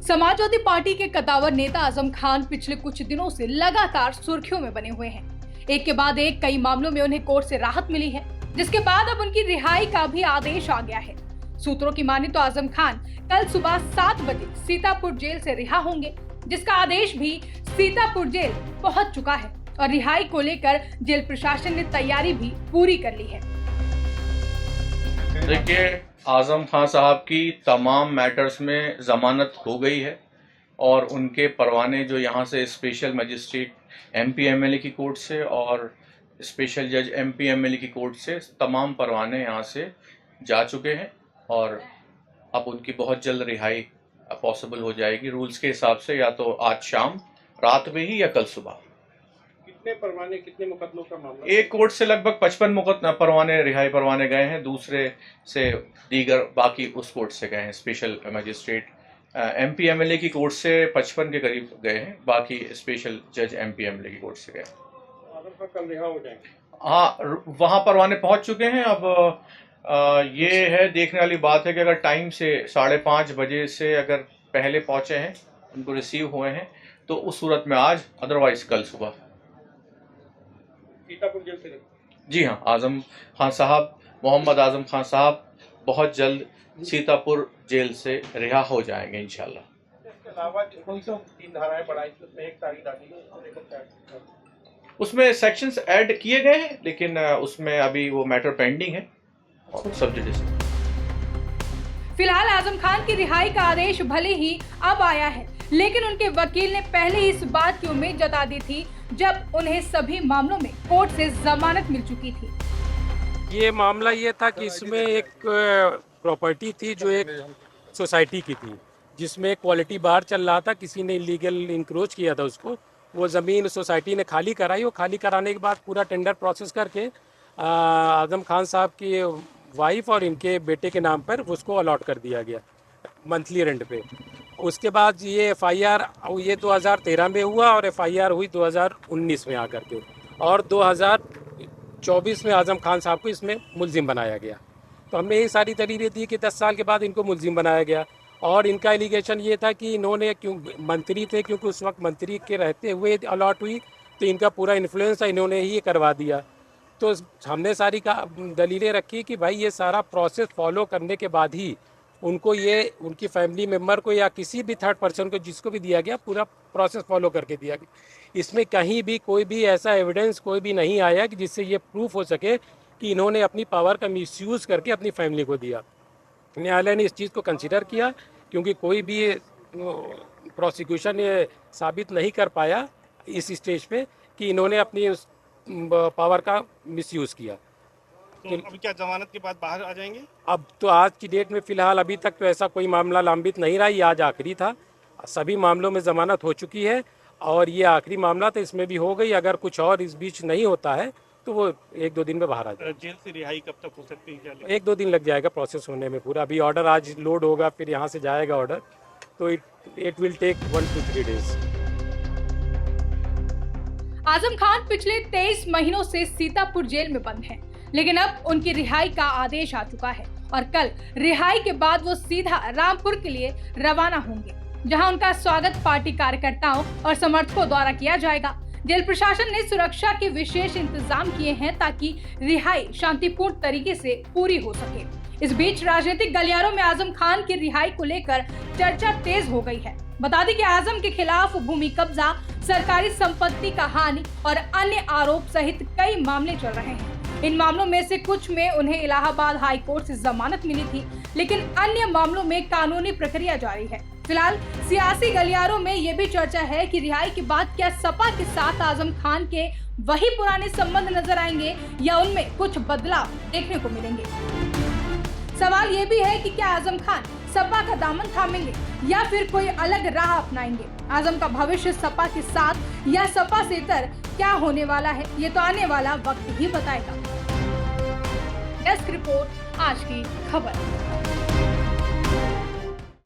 Samajwadi party के कद्दावर नेता आजम खान पिछले कुछ दिनों से लगातार सुर्खियों में बने हुए हैं। एक के बाद एक कई मामलों में उन्हें कोर्ट से राहत मिली है, जिसके बाद अब उनकी रिहाई का भी आदेश आ गया है। सूत्रों की माने तो आजम खान कल सुबह 7 बजे सीतापुर जेल से रिहा होंगे, जिसका आदेश भी सीतापुर जेल पहुंच चुका है और रिहाई को लेकर जेल प्रशासन ने तैयारी भी पूरी कर ली है। देखिए, आजम खान साहब की तमाम मैटर्स में जमानत हो गई है और उनके परवाने जो यहाँ से स्पेशल मजिस्ट्रेट MP MLA की कोर्ट से और स्पेशल जज MP MLA की कोर्ट से तमाम परवाने यहाँ से जा चुके हैं और अब उनकी बहुत जल्द रिहाई पॉसिबल हो जाएगी रूल्स के हिसाब से, या तो आज शाम रात में ही या कल सुबह। कितने परवाने, कितने मुकदमों का मामला? एक कोर्ट से लगभग 55 परवाने, रिहाई परवाने गए हैं, दूसरे से दीगर बाकी उस कोर्ट से गए हैं। स्पेशल मजिस्ट्रेट MP MLA की कोर्ट से 55 के करीब गए हैं, बाकी स्पेशल जज MP MLA की कोर्ट से गए। कल रिहा हो जाएंगे? हाँ, वहाँ परवाने पहुंच चुके हैं। अब ये है देखने वाली बात है कि अगर टाइम से 5:30 बजे से अगर पहले पहुंचे हैं, उनको रिसीव हुए हैं, तो उस सूरत में आज, अदरवाइज कल सुबह। सीतापुर जेल से? जी हाँ, आजम खान साहब, मोहम्मद आजम खान साहब बहुत जल्द सीतापुर जेल से रिहा हो जाएंगे इंशाल्लाह। इसके अलावा कौन सी 3 धाराएं बढ़ाई, उसमें एक तारीख डाली, उसमें सेक्शंस ऐड किए गए हैं, लेकिन उसमें अभी वो मैटर पेंडिंग है और सब जुडिस। फिलहाल आजम खान की रिहाई का आदेश भले ही अब आया है, लेकिन उनके वकील ने पहले ही इस बात की उम्मीद जता दी थी जब उन्हें सभी मामलों में कोर्ट से जमानत मिल चुकी थी। ये मामला ये था कि इसमें एक प्रॉपर्टी थी जो एक सोसाइटी की थी, जिसमें क्वालिटी बार चल रहा था, किसी ने इलीगल इंक्रोच किया था उसको। वो ज़मीन सोसाइटी ने खाली कराई, वो खाली कराने के बाद पूरा टेंडर प्रोसेस करके आजम खान साहब की वाइफ और इनके बेटे के नाम पर उसको अलॉट कर दिया गया मंथली रेंट पे। उसके बाद ये FIR ये 2013 में हुआ और FIR हुई 2019 में आकर के, और 2024 में आजम खान साहब को इसमें मुलजिम बनाया गया। तो हमने ये सारी दलीलें दी कि 10 साल के बाद इनको मुलजिम बनाया गया, और इनका एलिगेशन ये था कि इन्होंने क्यों मंत्री थे, क्योंकि उस वक्त मंत्री के रहते हुए अलॉट हुई, तो इनका पूरा इन्फ्लुएंस था, इन्होंने ही ये करवा दिया। तो हमने सारी दलीलें रखी कि भाई ये सारा प्रोसेस फॉलो करने के बाद ही उनको ये उनकी फैमिली मेम्बर को या किसी भी थर्ड पर्सन को जिसको भी दिया गया, पूरा प्रोसेस फॉलो करके दिया गया। इसमें कहीं भी कोई भी ऐसा एविडेंस कोई भी नहीं आया कि जिससे ये प्रूफ हो सके कि इन्होंने अपनी पावर का मिसयूज़ करके अपनी फैमिली को दिया। न्यायालय ने इस चीज़ को कंसिडर किया, क्योंकि कोई भी प्रोसिक्यूशन ये साबित नहीं कर पाया इस स्टेज पे कि इन्होंने अपनी पावर का मिसयूज़ किया। तो अभी क्या जमानत के बाद बाहर आ जाएंगे? अब तो आज की डेट में फ़िलहाल अभी तक तो ऐसा कोई मामला लंबित नहीं रहा, ये आज आखिरी था। सभी मामलों में ज़मानत हो चुकी है और ये आखिरी मामला तो इसमें भी हो गई। अगर कुछ और इस बीच नहीं होता है तो वो 1-2 दिन में बाहर आ जाए। जेल से रिहाई कब तक हो सकती है? 1-2 दिन लग जाएगा प्रोसेस होने में पूरा। अभी ऑर्डर आज लोड होगा, फिर यहाँ से जाएगा ऑर्डर, तो it will take 1 to 3 days। Azam Khan पिछले 23 महीनों से सीतापुर जेल में बंद हैं, लेकिन अब उनकी रिहाई का आदेश आ चुका है और कल रिहाई के बाद वो सीधा रामपुर के लिए रवाना होंगे, जहां उनका स्वागत पार्टी कार्यकर्ताओं और समर्थकों द्वारा किया जाएगा। जेल प्रशासन ने सुरक्षा के विशेष इंतजाम किए हैं ताकि रिहाई शांतिपूर्ण तरीके से पूरी हो सके। इस बीच राजनीतिक गलियारों में आजम खान की रिहाई को लेकर चर्चा तेज हो गई है। बता दें कि आजम के खिलाफ भूमि कब्जा, सरकारी संपत्ति का हानि और अन्य आरोप सहित कई मामले चल रहे हैं। इन मामलों में से कुछ में उन्हें इलाहाबाद हाई कोर्ट से जमानत मिली थी, लेकिन अन्य मामलों में कानूनी प्रक्रिया जारी है। फिलहाल सियासी गलियारों में ये भी चर्चा है कि रिहाई के बाद क्या सपा के साथ आजम खान के वही पुराने संबंध नजर आएंगे या उनमें कुछ बदलाव देखने को मिलेंगे। सवाल ये भी है कि क्या आजम खान सपा का दामन थामेंगे या फिर कोई अलग राह अपनाएंगे। आजम का भविष्य सपा के साथ या सपा से इतर क्या होने वाला है, ये तो आने वाला वक्त ही बताएगा। डेस्क रिपोर्ट, आज की खबर।